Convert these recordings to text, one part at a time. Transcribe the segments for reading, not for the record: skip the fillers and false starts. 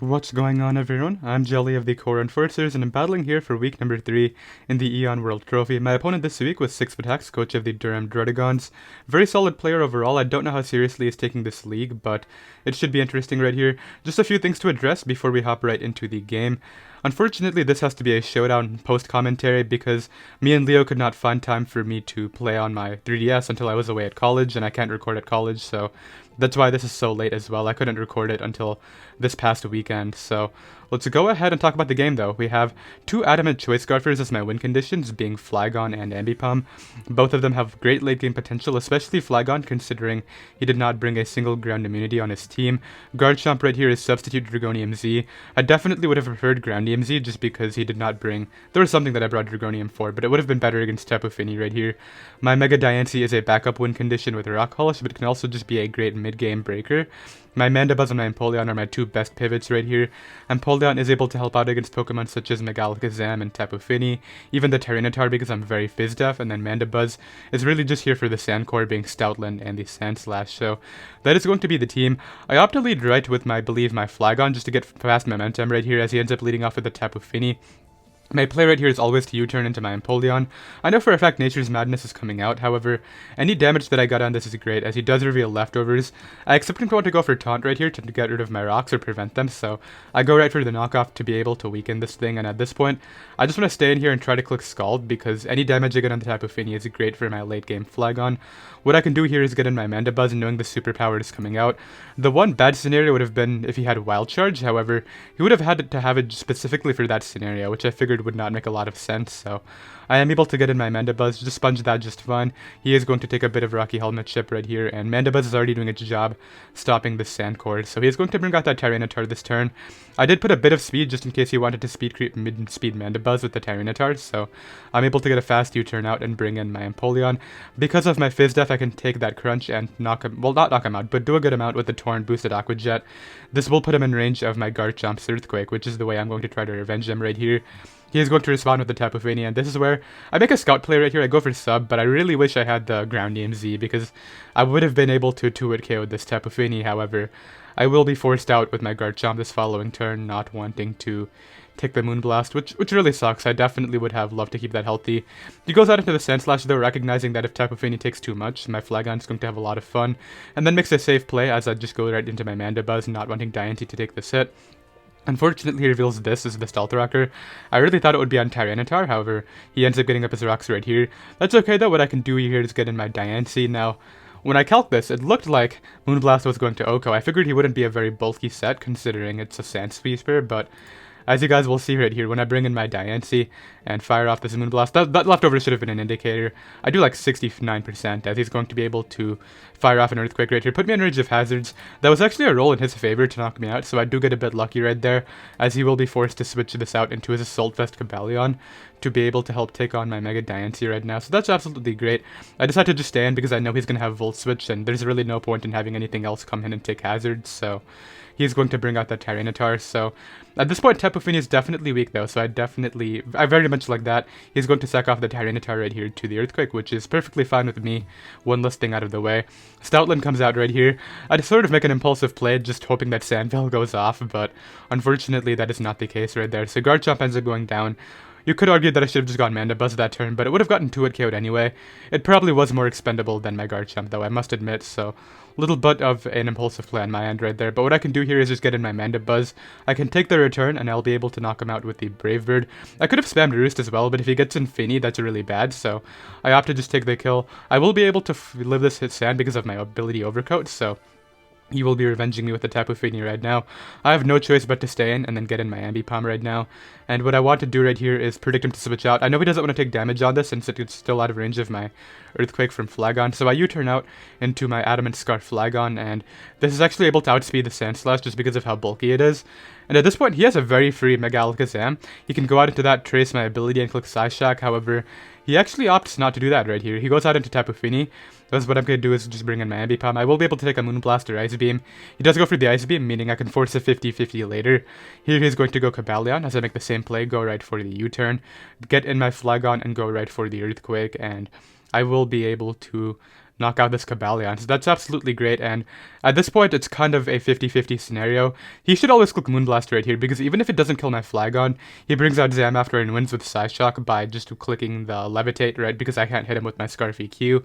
What's going on, everyone? I'm Jelli of the Core Enforcers, and I'm battling here for week number 3 in the Eon World Trophy. My opponent this week was SixFtHax, coach of the Durham Druddigons. Very solid player overall. I don't know how seriously he's taking this league, but it should be interesting right here. Just a few things to address before we hop right into the game. Unfortunately, this has to be a showdown post-commentary because me and Leo could not find time for me to play on my 3DS until I was away at college, and I can't record at college, so that's why this is so late as well. I couldn't record it until this past weekend, so let's go ahead and talk about the game though. We have two Adamant Choice Scarfers as my win conditions, being Flygon and Ambipom. Both of them have great late game potential, especially Flygon considering he did not bring a single ground immunity on his team. Garchomp right here is substitute Dragonium Z. I definitely would have preferred Groundium Z just because he did not bring... There was something that I brought Dragonium for, but it would have been better against Tapu Fini right here. My Mega Diancie is a backup win condition with Rock Polish, but it can also just be a great mid-game breaker. My Mandibuzz and my Empoleon are my two best pivots right here. Empoleon is able to help out against Pokemon such as Megalakazam and Tapu Fini, even the Tyranitar because I'm very Fizz-Def, and then Mandibuzz is really just here for the Sand Core being Stoutland and the Sand Slash, so that is going to be the team. I opt to lead right with my Flygon just to get fast momentum right here as he ends up leading off with the Tapu Fini. My play right here is always to U-turn into my Empoleon. I know for a fact Nature's Madness is coming out, however, any damage that I got on this is great, as he does reveal Leftovers. I expect him to want to go for Taunt right here to get rid of my rocks or prevent them, so I go right for the knockoff to be able to weaken this thing, and at this point, I just want to stay in here and try to click Scald, because any damage I get on the Tapu Fini is great for my late game Flygon. What I can do here is get in my Mandibuzz knowing the superpower is coming out. The one bad scenario would have been if he had Wild Charge, however, he would have had to have it specifically for that scenario, which I figured would not make a lot of sense, so I am able to get in my Mandibuzz, just sponge that just fine. He is going to take a bit of Rocky Helmet chip right here, and Mandibuzz is already doing its job stopping the Sand Cord, so he is going to bring out that Tyranitar this turn. I did put a bit of speed just in case he wanted to speed creep mid-speed Mandibuzz with the Tyranitar, so I'm able to get a fast U-turn out and bring in my Empoleon. Because of my Fizz-Def, I can take that Crunch and knock him, well, not knock him out, but do a good amount with the Torrent boosted Aqua Jet. This will put him in range of my Garchomp's Earthquake, which is the way I'm going to try to revenge him right here. He is going to respond with the Tapu Fini, and this is where I make a Scout play right here. I go for Sub, but I really wish I had the Groundium Z because I would have been able to 2-hit KO this Tapu Fini. However, I will be forced out with my Garchomp this following turn, not wanting to take the Moonblast, which really sucks. I definitely would have loved to keep that healthy. He goes out into the Sand Slash though, recognizing that if Tapu Fini takes too much, my Flygon is going to have a lot of fun, and then makes a safe play as I just go right into my Mandibuzz, not wanting Diancie to take this hit. Unfortunately, he reveals this as the Stealth Rocker. I really thought it would be on Tyranitar, however, he ends up getting up his rocks right here. That's okay though, what I can do here is get in my Diancie. Now, when I calc this, it looked like Moonblast was going to Oko. I figured he wouldn't be a very bulky set considering it's a Sand Sweeper, but as you guys will see right here, when I bring in my Diancie and fire off this Moonblast, that leftover should have been an indicator. I do like 69%, as he's going to be able to fire off an Earthquake right here, put me in range of hazards. That was actually a roll in his favor to knock me out, so I do get a bit lucky right there, as he will be forced to switch this out into his Assault Vest Cobalion to be able to help take on my Mega Diancie right now, so that's absolutely great. I decided to just stay in because I know he's going to have Volt Switch, and there's really no point in having anything else come in and take hazards, so he's going to bring out that Tyranitar. So at this point, Tapu Fini is definitely weak though, so I very much like that. He's going to sack off the Tyranitar right here to the Earthquake, which is perfectly fine with me. One less thing out of the way. Stoutland comes out right here. I just sort of make an impulsive play, just hoping that Sandville goes off, but unfortunately that is not the case right there. So Garchomp ends up going down. You could argue that I should have just gone Mandibuzz that turn, but it would have gotten 2-hit KO'd anyway. It probably was more expendable than my Garchomp though, I must admit, so little bit of an impulsive play on my end right there. But what I can do here is just get in my Mandibuzz. I can take the return, and I'll be able to knock him out with the Brave Bird. I could have spammed Roost as well, but if he gets in Fini, that's really bad, so I opt to just take the kill. I will be able to live this hit Sand because of my ability Overcoat, so he will be revenging me with the Tapu Fini right now. I have no choice but to stay in and then get in my Ambipom right now. And what I want to do right here is predict him to switch out. I know he doesn't want to take damage on this since it's still out of range of my Earthquake from Flygon. So I U-turn out into my Adamant Scarf Flygon, and this is actually able to outspeed the Sand Slash just because of how bulky it is. And at this point, he has a very free Megalakazam. He can go out into that, trace my ability, and click Psyshock. However, he actually opts not to do that right here. He goes out into Tapu Fini. That's what I'm going to do is just bring in my Ambipom. I will be able to take a Moonblast or Ice Beam. He does go for the Ice Beam, meaning I can force a 50-50 later. Here he's going to go Cobalion as I make the same play, go right for the U-turn, get in my Flygon and go right for the Earthquake, and I will be able to knock out this Cabalion. So that's absolutely great, and at this point, it's kind of a 50-50 scenario. He should always click Moonblast right here, because even if it doesn't kill my Flygon, he brings out Zam after and wins with Psyshock by just clicking the Levitate, right, because I can't hit him with my Scarfy Q.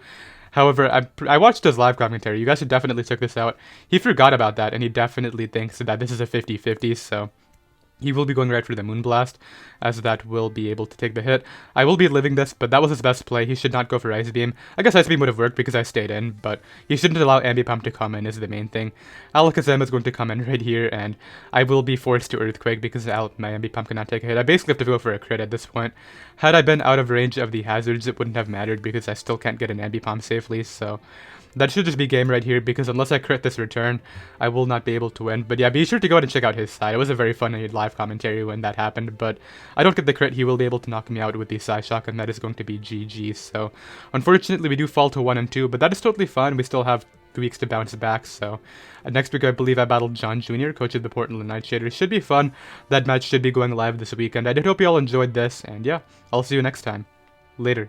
However, I watched his live commentary. You guys should definitely check this out. He forgot about that, and he definitely thinks that this is a 50-50, so he will be going right for the Moonblast, as that will be able to take the hit. I will be living this, but that was his best play. He should not go for Ice Beam. I guess Ice Beam would have worked because I stayed in, but he shouldn't allow Ambipom to come in is the main thing. Alakazam is going to come in right here, and I will be forced to Earthquake because my Ambipom cannot take a hit. I basically have to go for a crit at this point. Had I been out of range of the hazards, it wouldn't have mattered because I still can't get an Ambipom safely, so that should just be game right here, because unless I crit this return, I will not be able to win. But yeah, be sure to go ahead and check out his side. It was a very funny live commentary when that happened, but I don't get the crit. He will be able to knock me out with the Psyshock, and that is going to be GG. So unfortunately, we do fall to 1 and 2, but that is totally fine. We still have 2 weeks to bounce back. So next week, I believe I battled John Jr., coach of the Portland Nightshaders. Should be fun. That match should be going live this weekend. I did hope you all enjoyed this, and yeah, I'll see you next time. Later.